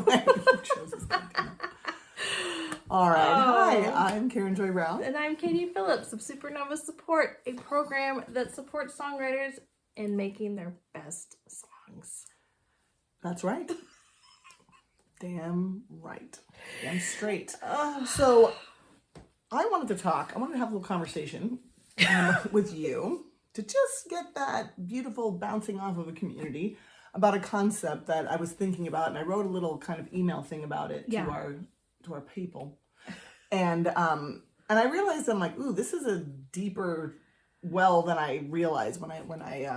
when he chose his container. All right. Hi, I'm Karen Joy Brown. And I'm Katie Phillips of Supernova Support, a program that supports songwriters in making their best songs. That's right. Damn right. Damn straight. So I wanted to have a little conversation with you to just get that beautiful bouncing off of a community about a concept that I was thinking about, and I wrote a little kind of email thing about it to our people, and I realized I'm like, ooh, this is a deeper well than I realized when I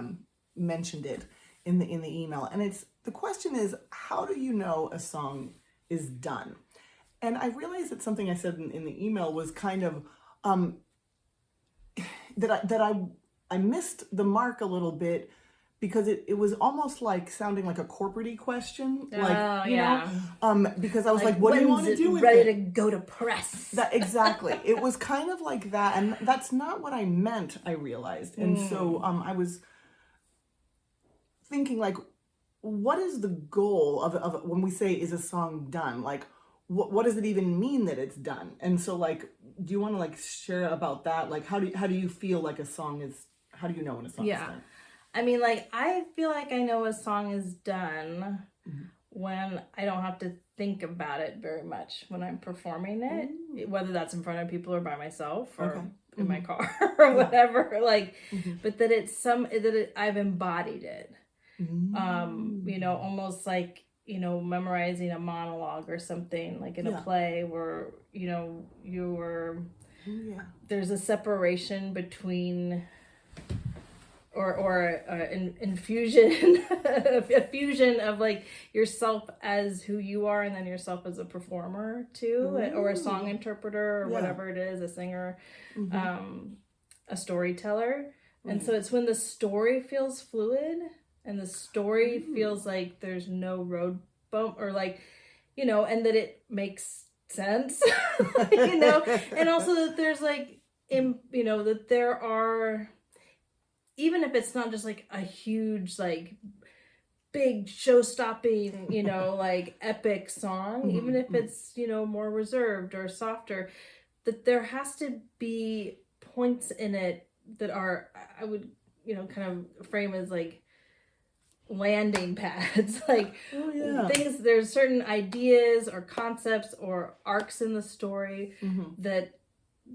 mentioned it in the email, and the question is, how do you know a song is done? And I realized that something I said in the email was kind of that I missed the mark a little bit, because it was almost like sounding like a corporate-y question, like you know, because I was like, what do you want to do with ready it? to go to press? That exactly. It was kind of like that, and that's not what I meant, I realized. And so I was thinking, like, what is the goal of when we say, is a song done? Like, what does it even mean that it's done? And so, like, do you want to like share about that? Like, how do you feel like a song is? How do you know when a song is done? I mean, like, I feel like I know a song is done when I don't have to think about it very much when I'm performing it, whether that's in front of people or by myself or in my car or whatever. Like, but that I've embodied it. You know, almost like, you know, memorizing a monologue or something, like in a play where, you know, there's a separation between or an infusion a fusion of like yourself as who you are and then yourself as a performer too. Or a song interpreter or whatever it is, a singer, a storyteller. And so it's when the story feels fluid and the story feels like there's no road bump, or like, you know, and that it makes sense, you know, and also that there's like, you know, that there are, even if it's not just like a huge, like big show-stopping, you know, like epic song, even if it's, you know, more reserved or softer, that there has to be points in it that are, I would, you know, kind of frame as like landing pads, like things, there's certain ideas or concepts or arcs in the story that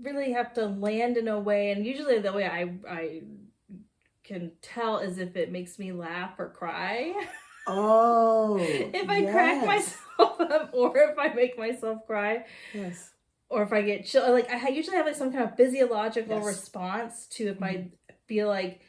really have to land in a way, and usually the way I can tell is if it makes me laugh or cry. If I crack myself up, or if I make myself cry, or if I get chill, like I usually have like some kind of physiological response to if I feel like,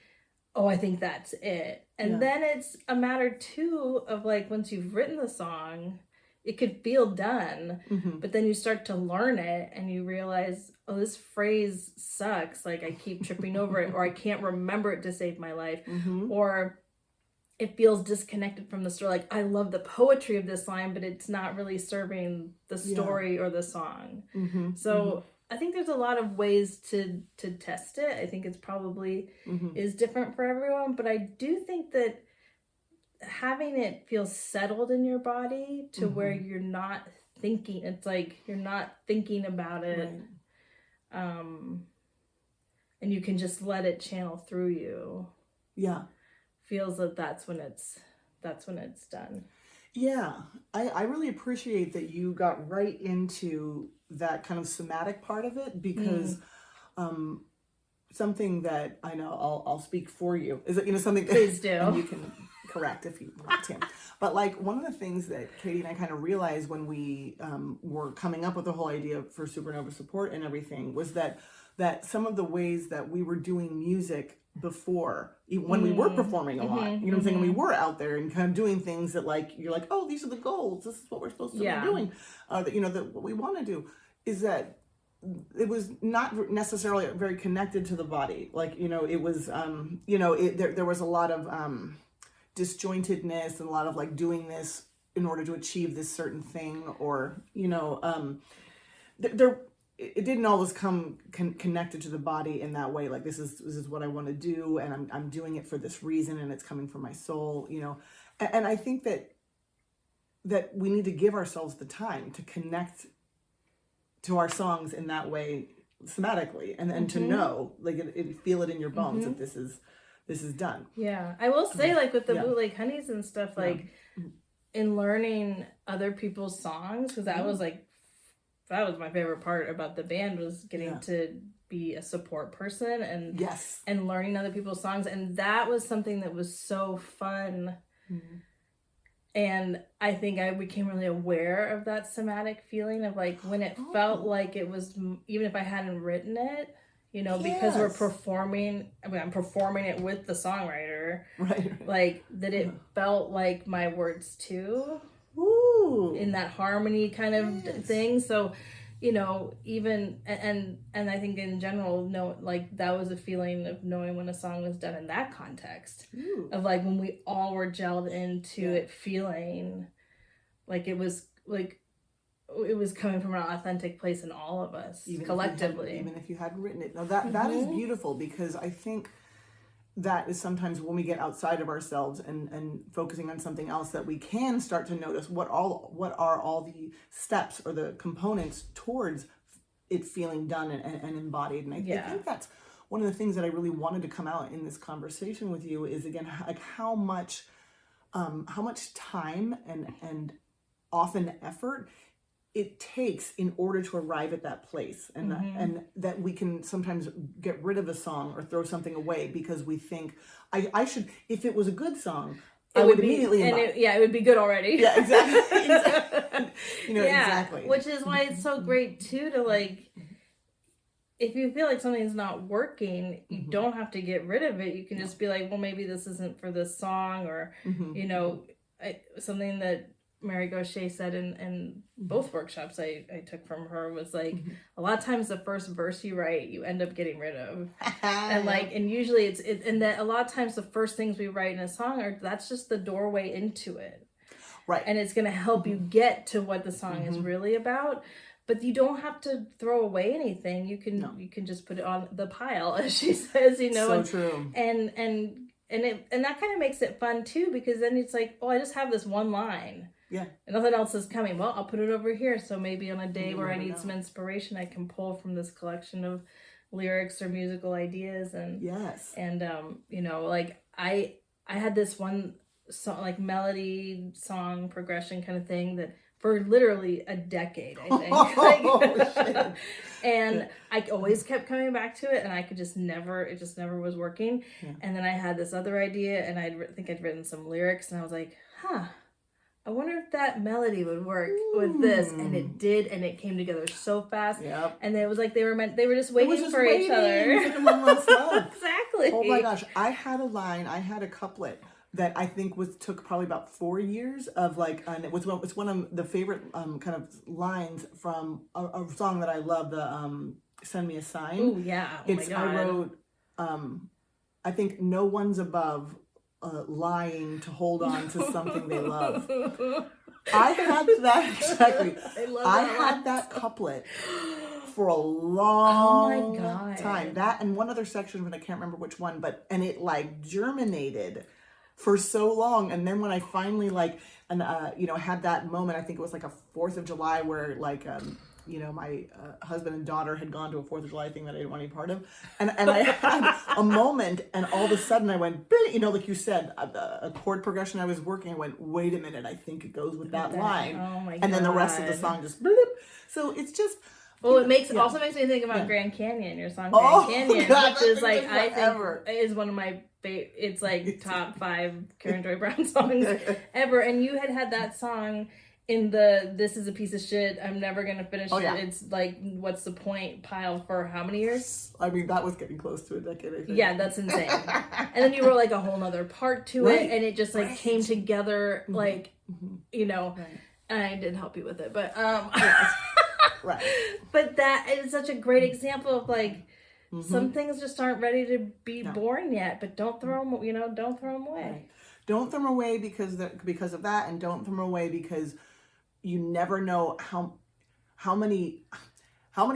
oh, I think that's it. And then it's a matter too of like, once you've written the song, it could feel done, but then you start to learn it and you realize, oh, this phrase sucks. Like I keep tripping over it, or I can't remember it to save my life, or it feels disconnected from the story. Like I love the poetry of this line, but it's not really serving the story or the song. So I think there's a lot of ways to test it. I think it's probably is different for everyone, but I do think that having it feel settled in your body to where you're not thinking, it's like you're not thinking about it, and you can just let it channel through you. Feels that that's when it's done. I really appreciate that you got right into that kind of somatic part of it, because something that I know I'll speak for you is that, you know, something that, please do, and you can correct if you want to, but like one of the things that Katie and I kind of realized when we were coming up with the whole idea for Supernova Support and everything was that some of the ways that we were doing music before, when we were performing a lot, you know what I'm saying, and we were out there and kind of doing things that, like, you're like, oh, these are the goals, this is what we're supposed to be doing, that, you know, that what we want to do is that it was not necessarily very connected to the body. Like, you know, it was you know, there was a lot of disjointedness and a lot of like doing this in order to achieve this certain thing, or, you know, it didn't always come connected to the body in that way. Like, this is what I want to do, and I'm doing it for this reason, and it's coming from my soul, you know. And I think that that we need to give ourselves the time to connect to our songs in that way somatically, and to know, like, feel it in your bones that this is done. Yeah, I will say, like, with the Yeah. Bootleg Honeys and stuff, like, in learning other people's songs, because that was my favorite part about the band, was getting to be a support person and Yes. and learning other people's songs, and that was something that was so fun. And I think I became really aware of that somatic feeling of, like, when it felt like it was, even if I hadn't written it, you know, because we're performing, I mean, I'm performing it with the songwriter, Right. like, that it felt like my words too, Ooh. in that harmony kind of thing. So, you know, even, and I think in general, like, that was a feeling of knowing when a song was done in that context. Ooh. Of, like, when we all were gelled into it, feeling like it was coming from an authentic place in all of us, collectively. Even if you hadn't written it. No, that is beautiful, because I think that is sometimes when we get outside of ourselves and focusing on something else, that we can start to notice what are all the steps or the components towards it feeling done and embodied. And I think that's one of the things that I really wanted to come out in this conversation with you, is, again, like, how much time and often effort it takes in order to arrive at that place, and that we can sometimes get rid of a song or throw something away because we think I should, if it was a good song, I would immediately embody. It would be good already. Yeah, exactly. You know, exactly. Which is why it's so great too to, like, if you feel like something's not working, you don't have to get rid of it. You can just be like, well, maybe this isn't for this song, or you know, something that Mary Gaucher said in both workshops I took from her was, like, a lot of times the first verse you write, you end up getting rid of. And, like, and usually and that a lot of times the first things we write in a song that's just the doorway into it. Right. And it's going to help you get to what the song is really about. But you don't have to throw away anything. You can just put it on the pile, as she says, you know. So true. And that kind of makes it fun too, because then it's like, oh, I just have this one line. Yeah. And nothing else is coming. Well, I'll put it over here. So maybe on a day where I need some inspiration, I can pull from this collection of lyrics or musical ideas. And you know, like, I had this one song, like, melody song progression kind of thing, that for literally a decade, I think. And I always kept coming back to it, and I could just never, it just never was working. And then I had this other idea, and I think I'd written some lyrics, and I was like, I wonder if that melody would work with this. And it did, and it came together so fast. Yep. And it was like they were just waiting for each other. Exactly. Oh my gosh. I had a couplet that I think took probably about 4 years of, like, and it's one of the favorite kind of lines from a song that I love, the Send Me a Sign. Oh yeah. Oh my God. I wrote, I think, no one's above lying to hold on to something they love. I had that exactly. I had that couplet for a long time. That and one other section, but I can't remember which one. And it, like, germinated for so long, and then when I finally, like, and you know, had that moment, I think it was like a 4th of July where, like, you know, my husband and daughter had gone to a 4th of July thing that I didn't want any part of. And I had a moment, and all of a sudden I went, you know, like you said, a chord progression I was working, I went, wait a minute, I think it goes with that line. Oh my God. And then the rest of the song just, so it's just... Well, it also makes me think about Grand Canyon, your song Grand Canyon, which is, like, I think is one of my favorite, it's, like, top 5 Karen Joy Brown songs ever. And you had that song in the "This is a piece of shit, I'm never gonna finish it. It's like, what's the point" pile for how many years? I mean, that was getting close to a decade, I think. Yeah, that's insane. And then you wrote, like, a whole nother part to it, and it just, like, came together, like, you know, and I didn't help you with it, but Right. But that is such a great example of, like, some things just aren't ready to be born yet, but don't throw them, you know, don't throw them away. Right. Don't throw them away because of that, and don't throw them away because you never know how how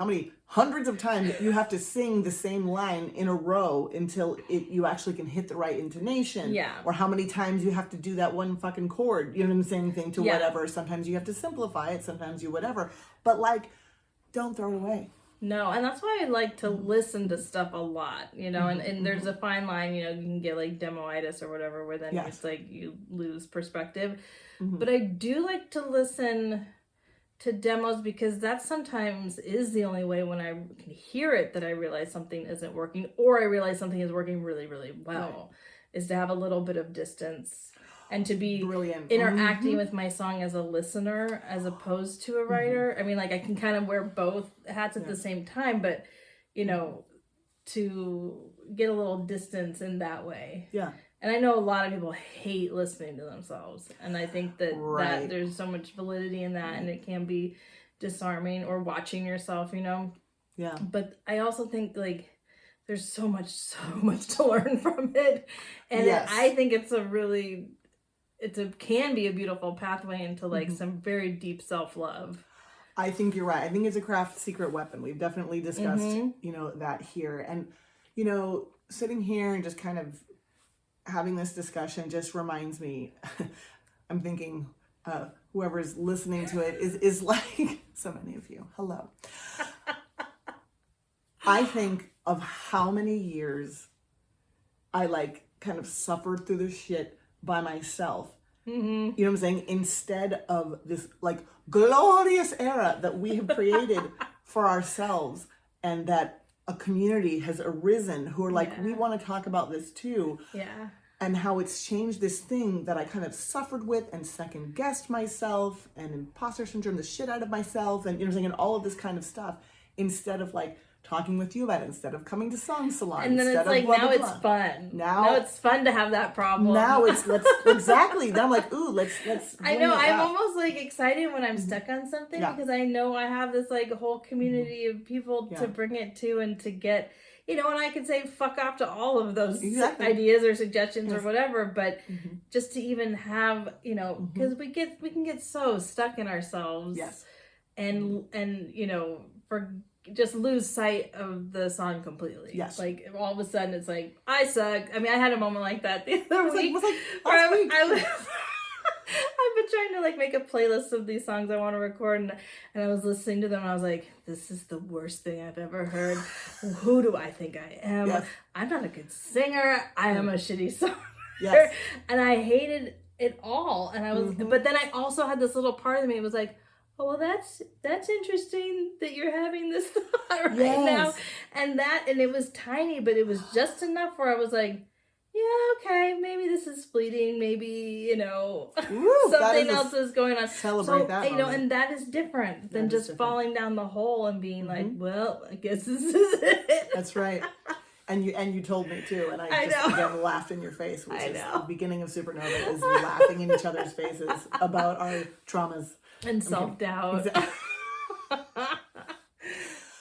many hundreds of times you have to sing the same line in a row until you actually can hit the right intonation. Yeah. Or how many times you have to do that one fucking chord, you know what I'm saying, thing to Yeah. whatever. Sometimes you have to simplify it, sometimes you whatever. But like, don't throw it away. No, and that's why I like to listen to stuff a lot, you know, and there's a fine line, you know, you can get like demoitis or whatever, where then Yes. it's like you lose perspective. Mhm. But I do like to listen to demos because that sometimes is the only way when I can hear it that I realize something isn't working, or I realize something is working really, really well, is to have a little bit of distance and to be Brilliant. interacting with my song as a listener as opposed to a writer. I mean, like I can kind of wear both hats at the same time, but you know, to get a little distance in that way. Yeah. And I know a lot of people hate listening to themselves, and I think that Right. there's so much validity in that, and it can be disarming, or watching yourself, you know. Yeah. But I also think like there's so much to learn from it, and Yes. I think it's can be a beautiful pathway into like some very deep self-love. I think you're right. I think it's a craft secret weapon. We've definitely discussed, Mhm. you know, that here. And, you know, sitting here and just kind of having this discussion just reminds me, I'm thinking whoever's listening to it is like so many of you. Hello. I think of how many years I like kind of suffered through this shit by myself. Mm-hmm. You know what I'm saying? Instead of this like glorious era that we have created for ourselves, and that a community has arisen who are like, we want to talk about this too. Yeah. And how it's changed this thing that I kind of suffered with and second guessed myself and imposter syndrome the shit out of myself, and you know what I'm saying, and all of this kind of stuff, instead of like talking with you about it, instead of coming to Song Salon, And then instead it's like, of blah, now blah, it's blah. fun. Now- Now it's fun to have that problem. Now it's exactly. Then I'm like, ooh, let's. I bring know, it I'm up. almost like excited when I'm stuck on something, Yeah. because I know I have this like whole community of people Yeah. to bring it to, and to get, you know, and I could say fuck off to all of those Exactly. ideas or suggestions Yes. or whatever, but Mhm. just to even have, you know, because we can get so stuck in ourselves. Yes. And you know, for just lose sight of the song completely. Yes. Like all of a sudden it's like, I suck. I mean, I had a moment like that the other It was like, week. it was like where last week. I was I've been trying to like make a playlist of these songs I want to record, and I was listening to them and I was like, this is the worst thing I've ever heard. Who do I think I am? Yes. I'm not a good singer. I am a shitty songwriter. Yes. And I hated it all. And I was, but then I also had this little part of me that was like, oh, well, that's interesting that you're having this thought right now. Yes. And it was tiny, but it was just enough where I was like, yeah, okay, maybe this is fleeting. Maybe, you know, Woo, that something is a else is going on. celebrate So, that you know, moment. and that is different than That is just different. falling down the hole and being like, well, I guess this is it. That's right. And you told me too, and I I just know. again laughed in your face, which I is know. the beginning of Supernova, is laughing in each other's faces about our traumas. And self-doubt. Exactly.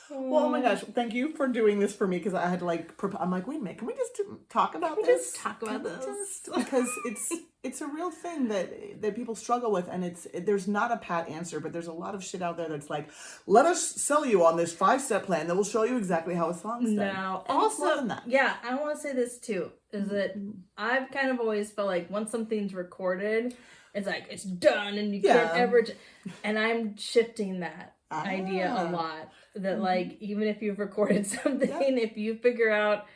Well, oh my gosh, thank you for doing this for me, because I had to like, I'm like, wait a minute, can we just talk about Can we this? just talk about Can we this? just- because it's a real thing that people struggle with, and there's not a pat answer, but there's a lot of shit out there that's like, let us sell you on this 5-step plan that will show you exactly how a song's done. No. And it's more Also, than that. yeah, I want to say this too, is that I've kind of always felt like once something's recorded, it's like, it's done and you can't Yeah. ever, and I'm shifting that idea a Ah. lot. That like, even if you've recorded something, if you figure out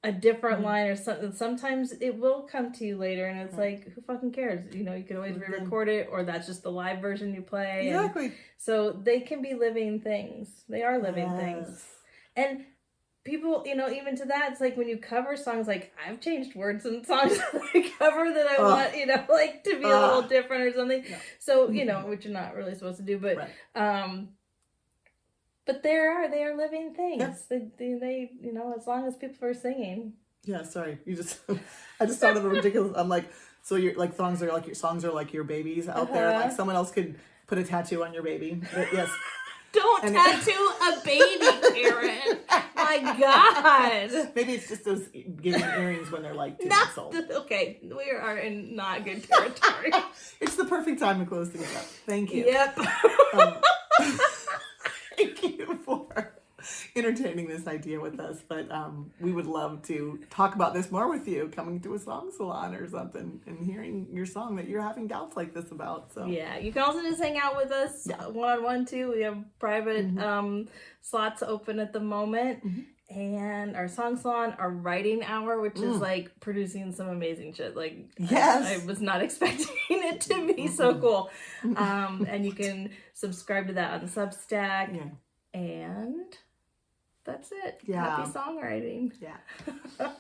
a different line or something, sometimes it will come to you later, and it's like, who fucking cares? You know, you can always re-record it, or that's just the live version you play. And Exactly. so they can be living things. They are living things. Yes. And people, you know, even to that, it's like when you cover songs, like I've changed words in songs that I cover that I want, you know, like to be a little different or something. No. So, you know, which you're not really supposed to do, but, Right. but they are living things. Yes. They, you know, as long as people are singing. Yeah, sorry. I just thought of a ridiculous. I'm like, so you're like, songs are like your babies out there. Like someone else could put a tattoo on your baby. But yes. Don't And- tattoo a baby, Karen. My God. Maybe it's just those giving earrings when they're like 2 Not months old. okay. We are in not good territory. It's the perfect time to close things up. Thank you. Yep. Um, Thank you for entertaining this idea with us. But we would love to talk about this more with you, coming to a song salon or something and hearing your song that you're having doubts like this about. So Yeah, you can also just hang out with us one-on-one too. We have private slots open at the moment. And our song salon, our writing hour, which is like producing some amazing shit. Like, yes, I was not expecting it to be so cool. And you can subscribe to that on Substack. Yeah. And that's it. Yeah. Happy songwriting. Yeah.